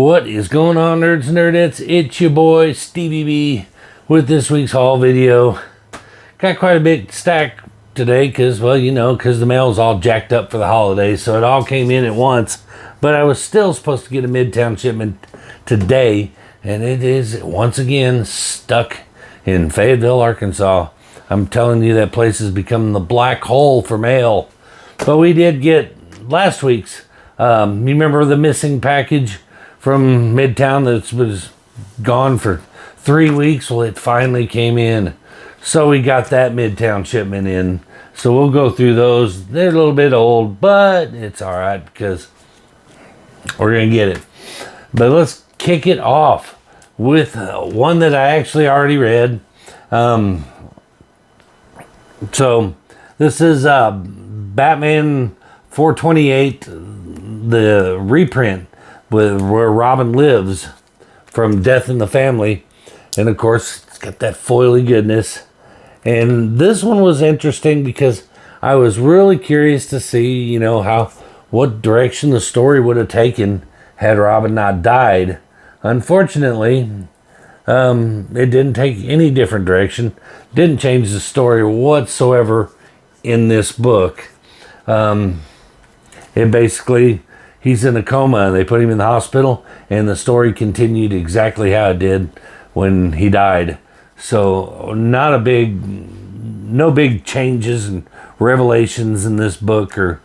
What is going on, nerds and nerdettes? It's your boy Stevie B with this week's haul video. Got quite a big stack today because, well, because the mail's all jacked up for the holidays, so it all came in at once. But I was still supposed to get a Midtown shipment today, and it is once again stuck in Fayetteville, Arkansas. I'm telling you, that place has become the black hole for mail. But we did get last week's. You remember the missing package from Midtown that was gone for 3 weeks? Well, it finally came in. So we got that Midtown shipment in. So we'll go through those. They're a little bit old, but it's all right because we're going to get it. But let's kick it off with one that I actually already read. So this is Batman 428, the reprint where Robin lives from Death in the Family. And of course, it's got that foily goodness. And this one was interesting because I was really curious to see, what direction the story would have taken had Robin not died. Unfortunately, it didn't take any different direction. Didn't change the story whatsoever in this book. It basically, he's in a coma and they put him in the hospital, and the story continued exactly how it did when he died. So no big changes and revelations in this book, or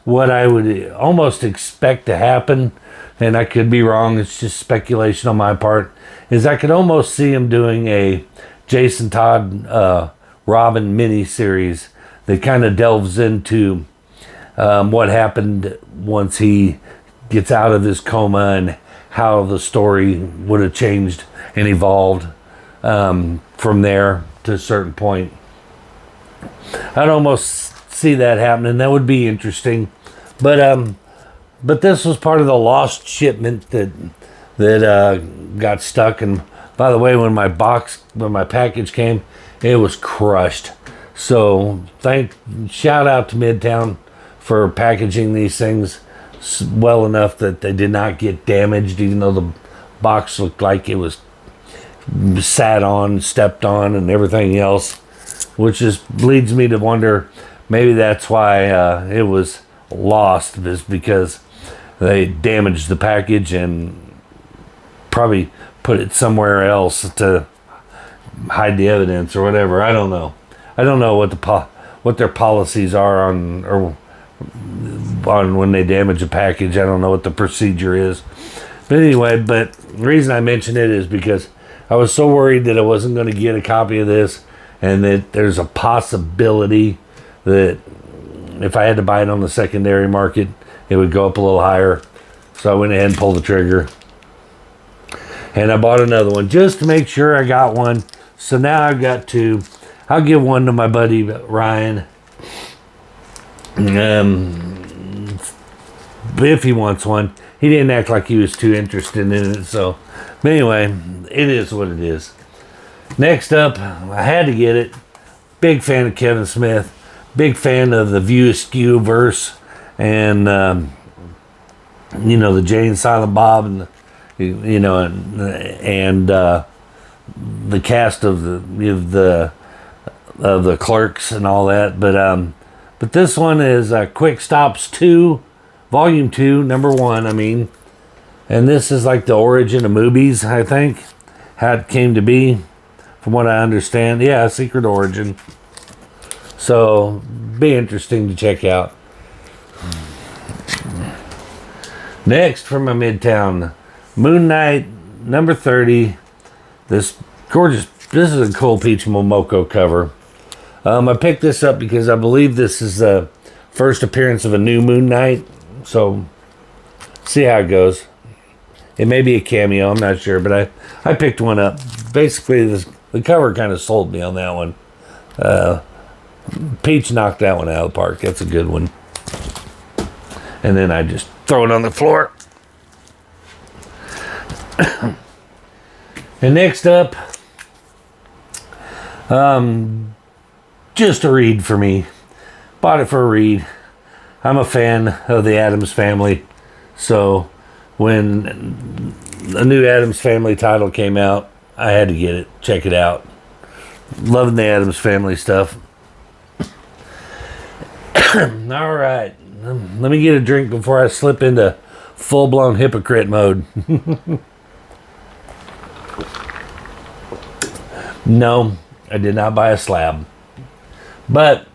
what I would almost expect to happen, and I could be wrong, it's just speculation on my part, is I could almost see him doing a Jason Todd Robin mini-series that kind of delves into what happened once he gets out of his coma and how the story would have changed and evolved from there to a certain point. I'd almost see that happening. That would be interesting. But this was part of the lost shipment that got stuck. And by the way, when my package came, it was crushed. So shout out to Midtown for packaging these things well enough that they did not get damaged, even though the box looked like it was sat on, stepped on, and everything else, which just leads me to wonder, maybe that's why it was lost, is because they damaged the package and probably put it somewhere else to hide the evidence or whatever. I don't know what their policies are on when they damage a package. I don't know what the procedure is. But anyway, the reason I mention it is because I was so worried that I wasn't going to get a copy of this, and that there's a possibility that if I had to buy it on the secondary market, it would go up a little higher. So I went ahead and pulled the trigger. And I bought another one just to make sure I got one. So now I've got two. I'll give one to my buddy Ryan. If he wants one. He didn't act like he was too interested in it. So, but anyway, it is what it is. Next up, I had to get it. Big fan of Kevin Smith. Big fan of the View Askew verse. And, the Jay and Silent Bob, and the cast of the Clerks and all that. But this one is Quick Stops 2, Volume 2, number 1, And this is like the origin of movies, I think. How it came to be, from what I understand. Yeah, secret origin. So, be interesting to check out. Next, from my Midtown, Moon Knight, number 30. This is a cool Peach Momoko cover. I picked this up because I believe this is the first appearance of a new Moon Knight. So, see how it goes. It may be a cameo, I'm not sure, but I picked one up. Basically, the cover kind of sold me on that one. Peach knocked that one out of the park. That's a good one. And then I just throw it on the floor. And next up, just a read for me. Bought it for a read. I'm a fan of the Addams Family, so when the new Addams Family title came out, I had to get it, check it out. Loving the Addams Family stuff. All right, let me get a drink before I slip into full-blown hypocrite mode. No, I did not buy a slab. But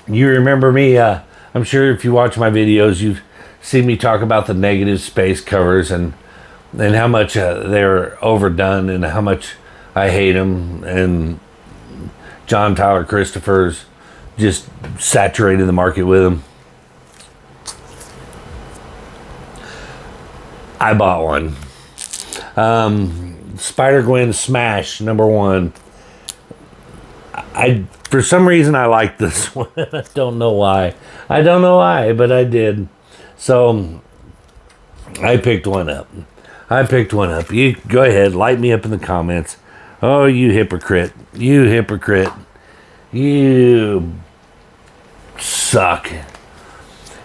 you remember me, I'm sure if you watch my videos, you've seen me talk about the negative space covers and how much they're overdone and how much I hate them. And John Tyler Christopher's just saturated the market with them. I bought one. Spider-Gwen Smash #1. For some reason I like this one. I don't know why. But I did. So I picked one up. You go ahead, light me up in the comments. Oh, you hypocrite. You suck.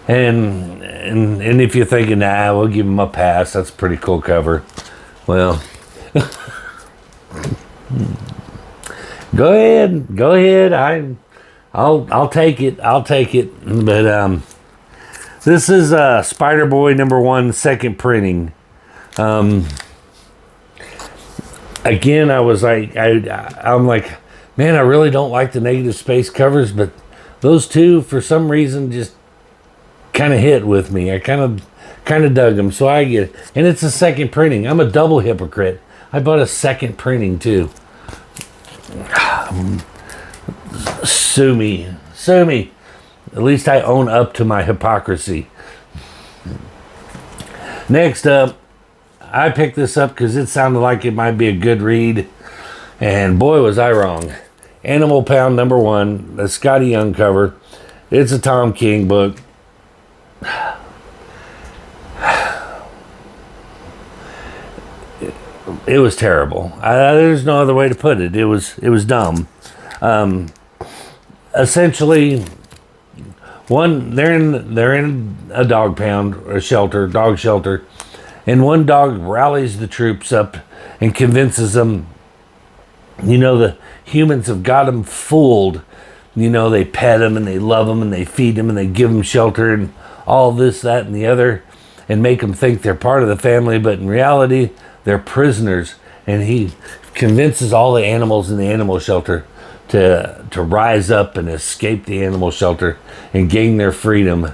And if you're thinking, nah, we'll give him a pass. That's a pretty cool cover. Well, go ahead. I'll take it. But this is Spider-Boy #1 second printing. Again, I was like, I'm like, man, I really don't like the negative space covers, but those two, for some reason, just kind of hit with me. I kind of dug them, so I get it. And it's a second printing. I'm a double hypocrite. I bought a second printing too. Sue me. At least I own up to my hypocrisy. Next up, I picked this up because it sounded like it might be a good read, and boy was I wrong. Animal Pound #1, the Scotty Young cover. It's a Tom King book. It was terrible. There's no other way to put it. It was dumb. Essentially, they're in a dog pound, or dog shelter, and one dog rallies the troops up and convinces them, the humans have got them fooled. They pet them and they love them and they feed them and they give them shelter and all this, that, and the other, and make them think they're part of the family, but in reality, they're prisoners. And he convinces all the animals in the animal shelter to rise up and escape the animal shelter and gain their freedom.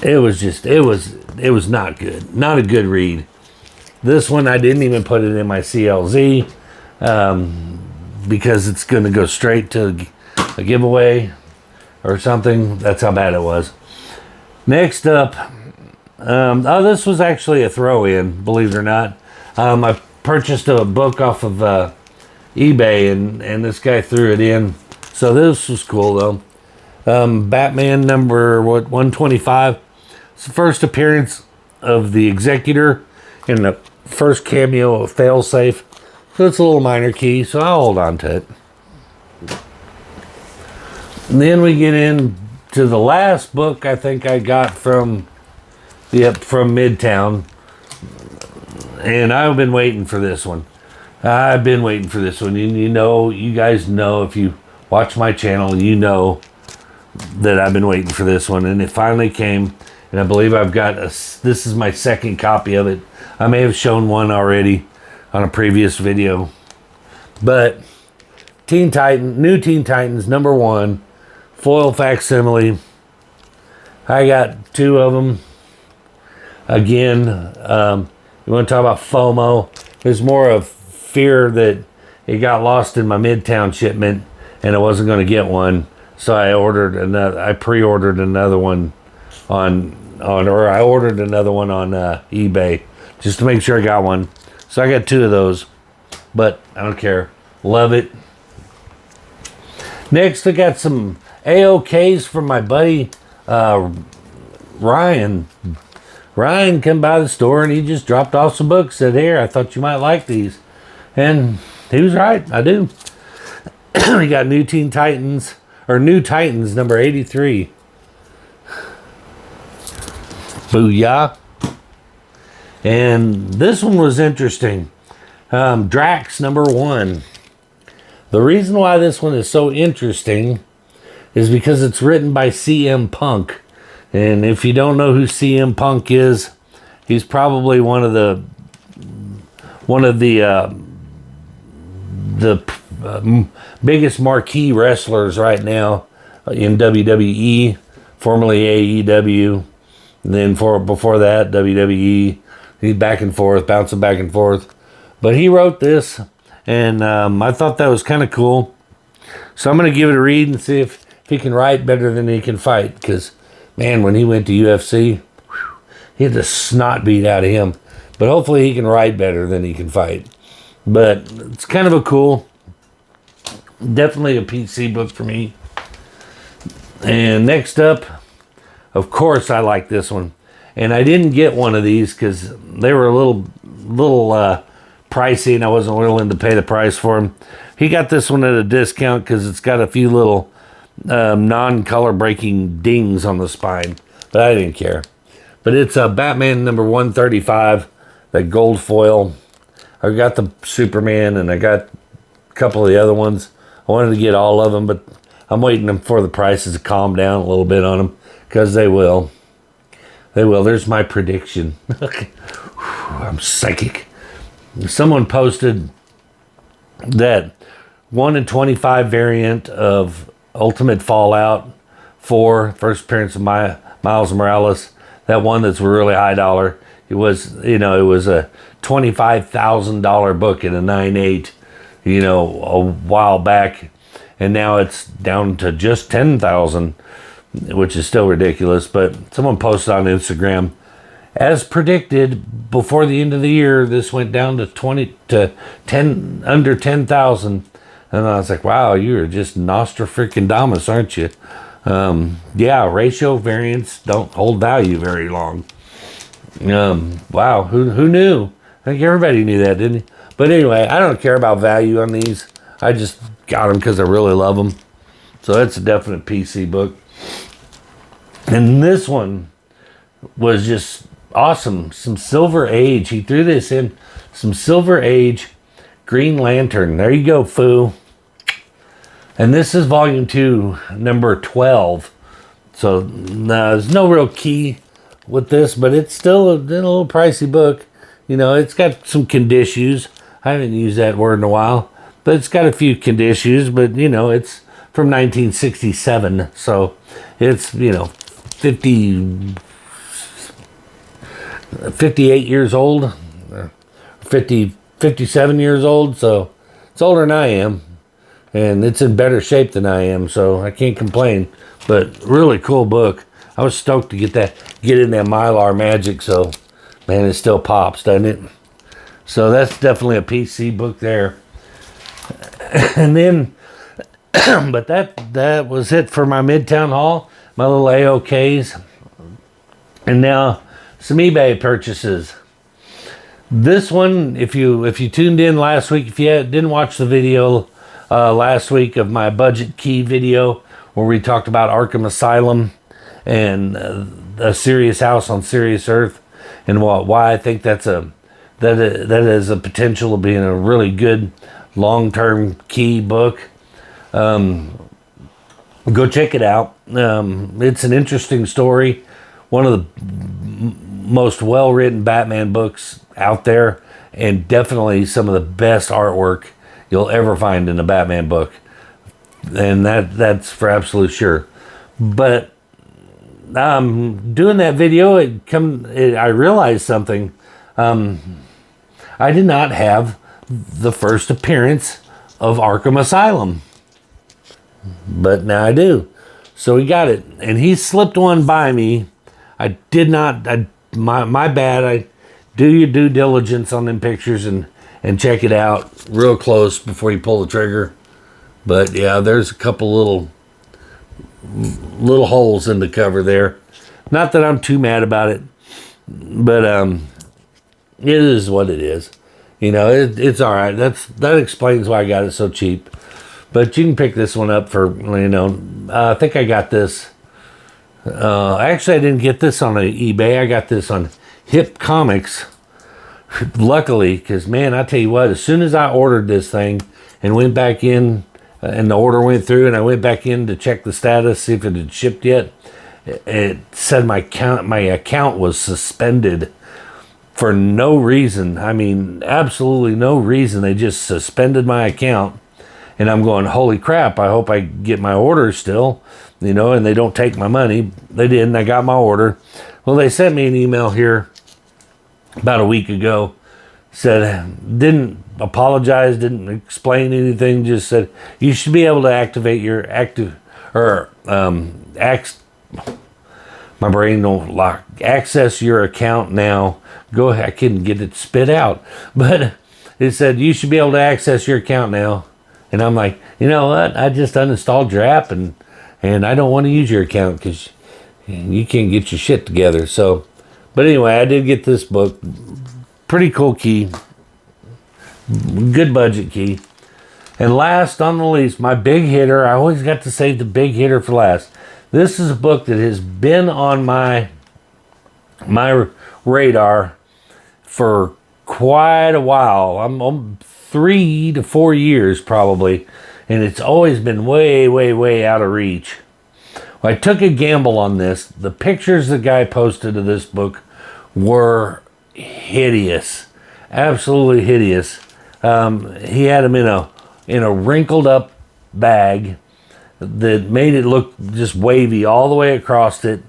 It was not good. Not a good read. This one, I didn't even put it in my CLZ because it's going to go straight to a giveaway or something. That's how bad it was. Next up, this was actually a throw-in, believe it or not. I purchased a book off of eBay, and this guy threw it in. So this was cool, though. Batman number 125. It's the first appearance of the Executor in the first cameo of Failsafe. So it's a little minor key, so I'll hold on to it. And then we get into the last book I think I got from Midtown. And I've been waiting for this one. And you guys know, if you watch my channel, you know that I've been waiting for this one. And it finally came. And I believe I've got this is my second copy of it. I may have shown one already on a previous video. But new Teen Titans #1, foil facsimile. I got 2 of them. Again, you want to talk about FOMO? There's more of fear that it got lost in my Midtown shipment and I wasn't going to get one. So I pre-ordered another one on eBay just to make sure I got one. So I got 2 of those, but I don't care. Love it. Next, I got some AOKs from my buddy Ryan. Ryan came by the store and he just dropped off some books. Said, "Here, I thought you might like these," and he was right. I do. We got New Titans number 83. Booyah. And this one was interesting. Drax #1. The reason why this one is so interesting is because it's written by CM Punk. And if you don't know who CM Punk is, he's probably one of the biggest marquee wrestlers right now in WWE, formerly AEW, and then before that WWE. He's back and forth, bouncing back and forth. But he wrote this, and I thought that was kind of cool. So I'm going to give it a read and see if he can write better than he can fight. Because, man, when he went to UFC, he had the snot beat out of him. But hopefully he can write better than he can fight. But it's kind of a cool, definitely a PC book for me. And next up, of course I like this one. And I didn't get one of these because they were a little pricey and I wasn't willing to pay the price for them. He got this one at a discount because it's got a few little non-color breaking dings on the spine. But I didn't care. But it's Batman #135, that gold foil. I got the Superman and I got a couple of the other ones. I wanted to get all of them, but I'm waiting for the prices to calm down a little bit on them because they will. They will. There's my prediction. I'm psychic. Someone posted that 1 in 25 variant of Ultimate Fallout 4, first appearance of Miles Morales, that one that's really high dollar. It was a $25,000 book in a 9.8, a while back, and now it's down to just $10,000. Which is still ridiculous, but someone posted on Instagram, as predicted, before the end of the year, this went down to under 10,000, and I was like, wow, you're just Nostradamus, aren't you? Yeah, ratio variants don't hold value very long. Wow, who knew? I think everybody knew that, didn't he? But anyway, I don't care about value on these. I just got them because I really love them. So that's a definite PC book. And this one was just awesome. Some Silver Age. He threw this in. Some Silver Age Green Lantern. There you go, foo. And this is volume 2, number 12. So there's no real key with this, but it's still a little pricey book. It's got some conditions. I haven't used that word in a while. But it's got a few conditions, but, it's from 1967. So it's, 58 years old, 57 years old, so it's older than I am, and it's in better shape than I am, so I can't complain. But really cool book. I was stoked to get in that Mylar magic, so man, it still pops, doesn't it? So that's definitely a PC book there. And then, but that was it for my Midtown haul. My little AOKs. And now some eBay purchases. This one, if you tuned in last week, if you didn't watch the video last week of my budget key video where we talked about Arkham Asylum and a Serious House on Serious Earth and why I think that is a potential of being a really good long-term key book. Go check it out. It's an interesting story. One of the most well-written Batman books out there, and definitely some of the best artwork you'll ever find in a Batman book. And that's for absolute sure. But doing that video, I realized something. I did not have the first appearance of Arkham Asylum. But now I do. So he got it. And he slipped one by me. I did not. My bad. Do your due diligence on them pictures and check it out real close before you pull the trigger. But yeah, there's a couple little holes in the cover there. Not that I'm too mad about it. But it is what it is. It's all right. That explains why I got it so cheap. But you can pick this one up for, I think I got this Actually, I didn't get this on eBay. I got this on Hip Comics. Luckily, because man, I tell you what, as soon as I ordered this thing and went back in, and the order went through, and I went back in to check the status, see if it had shipped yet, it said my account was suspended for no reason. I mean, absolutely no reason. They just suspended my account, and I'm going, holy crap! I hope I get my order still, and they don't take my money. They didn't. I got my order. Well, they sent me an email here about a week ago, said, didn't apologize, didn't explain anything, just said you should be able to activate your my brain don't lock, access your account now. Go ahead, I couldn't get it spit out, but it said you should be able to access your account now. And I'm like, you know what, I just uninstalled your app, and I don't want to use your account because you can't get your shit together. So but anyway, I did get this book. Pretty cool key. Good budget key. And last on the least, my big hitter. I always got to save the big hitter for last. This is a book that has been on my radar for quite a while. I'm 3 to 4 years probably. And it's always been way, way, way out of reach. Well, I took a gamble on this. The pictures the guy posted of this book were hideous, absolutely hideous. He had them in a wrinkled up bag that made it look just wavy all the way across it,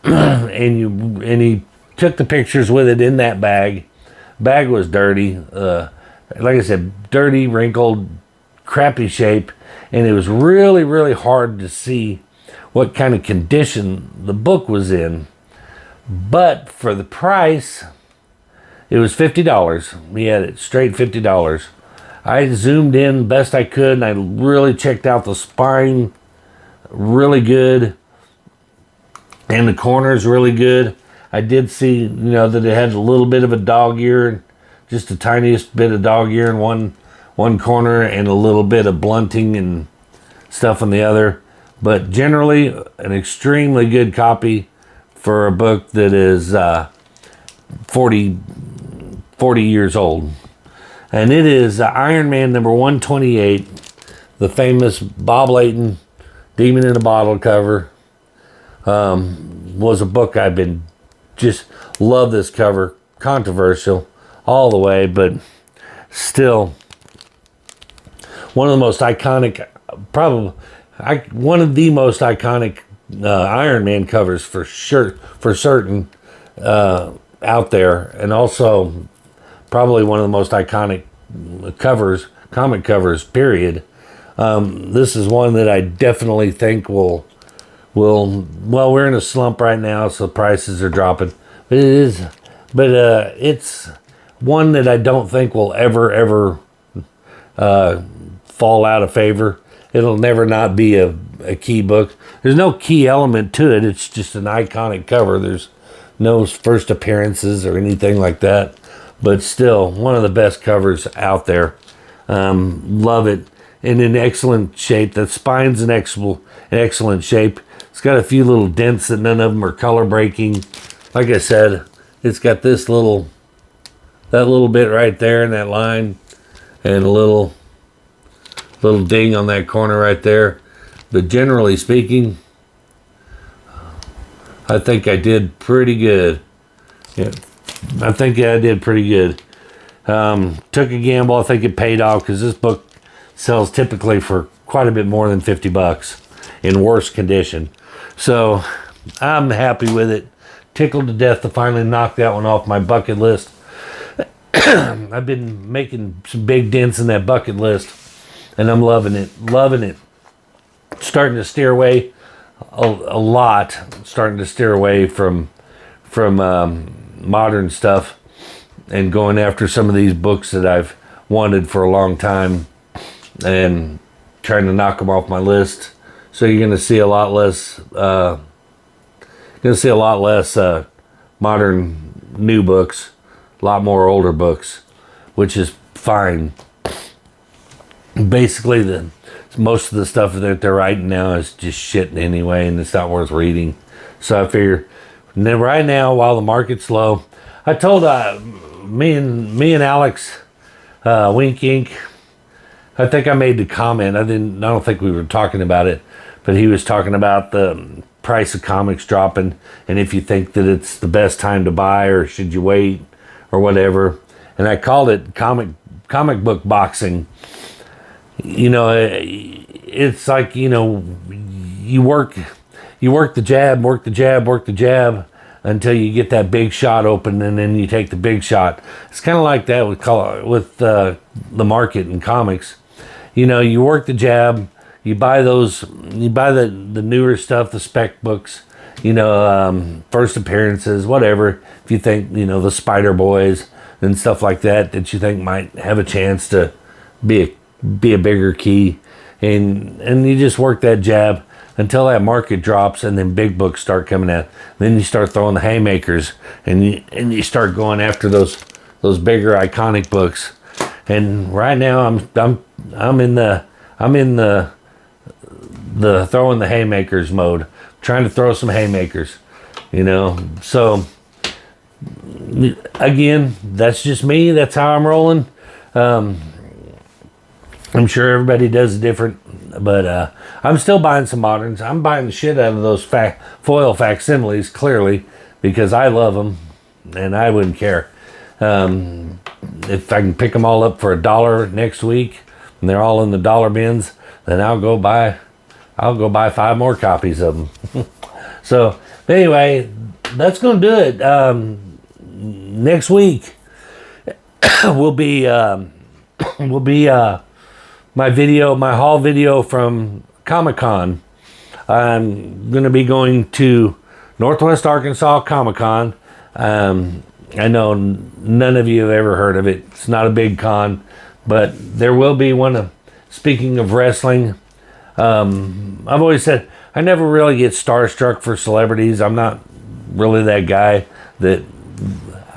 and he took the pictures with it in that bag. Bag was dirty, like I said, dirty, wrinkled, crappy shape, and it was really, really hard to see what kind of condition the book was in. But for the price, it was $50. We had it straight $50. I zoomed in best I could, and I really checked out the spine really good, and the corners really good. I did see, that it had a little bit of a dog ear, just the tiniest bit of dog ear in one corner, and a little bit of blunting and stuff on the other. But generally, an extremely good copy for a book that is 40 years old. And it is Iron Man number 128, the famous Bob Layton Demon in a Bottle cover. Was a book I've been just love this cover. Controversial all the way, but still one of the most iconic, one of the most iconic Iron Man covers for sure, for certain, out there, and also probably one of the most iconic comic covers, period. This is one that I definitely think will, well, we're in a slump right now, so prices are dropping, but it's one that I don't think will ever fall out of favor. It'll never not be a key book. There's no key element to it. It's just an iconic cover. There's no first appearances or anything like that. But still, one of the best covers out there. Love it. And in excellent shape. The spine's in excellent shape. It's got a few little dents that none of them are color breaking. Like I said, it's got that little bit right there in that line, and a little ding on that corner right there. But generally speaking, I think I did pretty good. Yeah, I think I did pretty good. Took a gamble. I think it paid off, because this book sells typically for quite a bit more than $50 in worse condition. So I'm happy with it. Tickled to death to finally knock that one off my bucket list. I've been making some big dents in that bucket list, and I'm loving it. Starting to steer away a lot. Starting to steer away from modern stuff, and going after some of these books that I've wanted for a long time, and trying to knock them off my list. So you're going to see a lot less. Modern new books, a lot more older books, which is fine. Basically, most of the stuff that they're writing now is just shit anyway, and it's not worth reading. So I figure, and then right now, while the market's low, I told me and Alex, Wink Inc. I think I made the comment. I don't think we were talking about it, but he was talking about the price of comics dropping, and if you think that it's the best time to buy, or should you wait, or whatever. And I called it comic book boxing. You know, it's like, you know, you work the jab, work the jab, work the jab until you get that big shot open, and then you take the big shot. It's kind of like that with the market in comics. You know, you work the jab, you buy the newer stuff, the spec books, you know, first appearances, whatever. If you think, you know, the Spider Boys and stuff like that you think might have a chance to be a bigger key, and you just work that jab until that market drops, and then big books start coming out. Then you start throwing the haymakers, and you start going after those bigger iconic books. And right now I'm in the throwing the haymakers mode, trying to throw some haymakers, you know. So again, that's just me. That's how I'm rolling. I'm sure everybody does it different, but I'm still buying some moderns. I'm buying the shit out of those foil facsimiles, clearly, because I love them, and I wouldn't care. If I can pick them all up for $1 next week, and they're all in the dollar bins, then I'll go buy 5 more copies of them. So anyway, that's gonna do it. Next week will be my haul video from Comic-Con. I'm gonna be going to Northwest Arkansas Comic-Con. I know none of you have ever heard of it. It's not a big con, but there will be one. Speaking of wrestling, I've always said I never really get starstruck for celebrities. I'm not really that guy that,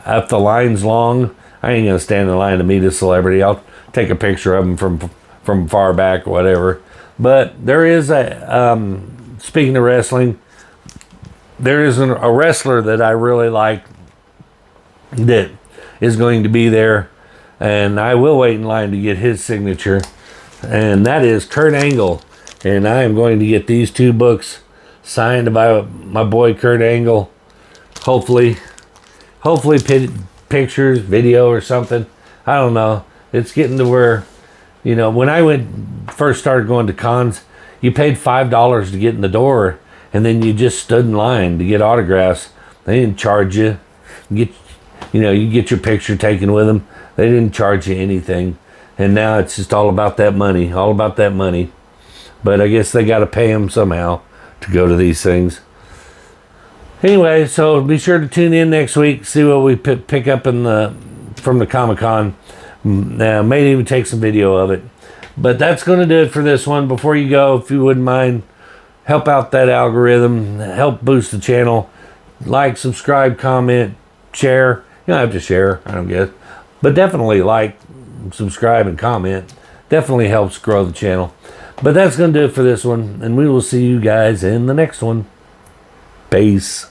if the line's long, I ain't gonna stand in line to meet a celebrity. I'll take a picture of them from far back or whatever. But there is speaking of wrestling, there is a wrestler that I really like that is going to be there, and I will wait in line to get his signature, and that is Kurt Angle. And I am going to get these 2 books signed by my boy Kurt Angle. Hopefully pictures, video, or something. I don't know. It's getting to where, you know, when I first started going to cons, you paid $5 to get in the door, and then you just stood in line to get autographs. They didn't charge you. You get your picture taken with them. They didn't charge you anything. And now it's just all about that money. But I guess they got to pay them somehow to go to these things. Anyway, so be sure to tune in next week. See what we pick up from the Comic-Con. May even take some video of it. But that's going to do it for this one. Before you go, if you wouldn't mind, help out that algorithm. Help boost the channel. Like, subscribe, comment, share. You don't have to share, I don't guess. But definitely like, subscribe, and comment. Definitely helps grow the channel. But that's going to do it for this one. And we will see you guys in the next one. Peace.